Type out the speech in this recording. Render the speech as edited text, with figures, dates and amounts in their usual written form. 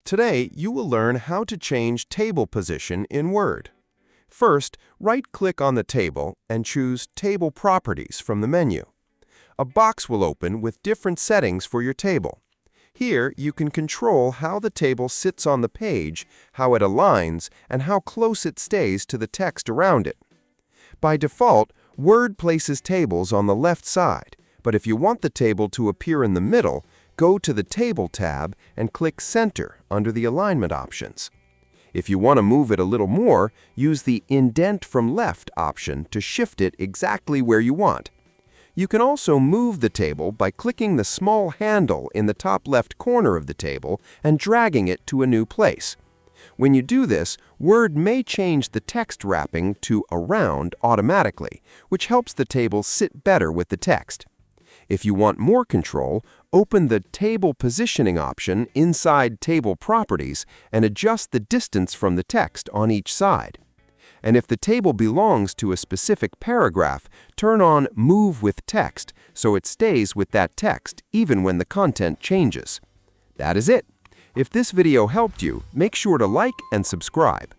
Today, you will learn how to change table position in Word. First, right-click on the table and choose Table Properties from the menu. A box will open with different settings for your table. Here, you can control how the table sits on the page, how it aligns, and how close it stays to the text around it. By default, Word places tables on the left side, but if you want the table to appear in the middle, go to the Table tab and click Center under the Alignment options. If you want to move it a little more, use the Indent from Left option to shift it exactly where you want. You can also move the table by clicking the small handle in the top left corner of the table and dragging it to a new place. When you do this, Word may change the text wrapping to Around automatically, which helps the table sit better with the text. If you want more control, open the Table Positioning option inside Table Properties and adjust the distance from the text on each side. And if the table belongs to a specific paragraph, turn on Move with Text so it stays with that text even when the content changes. That is it. If this video helped you, make sure to like and subscribe.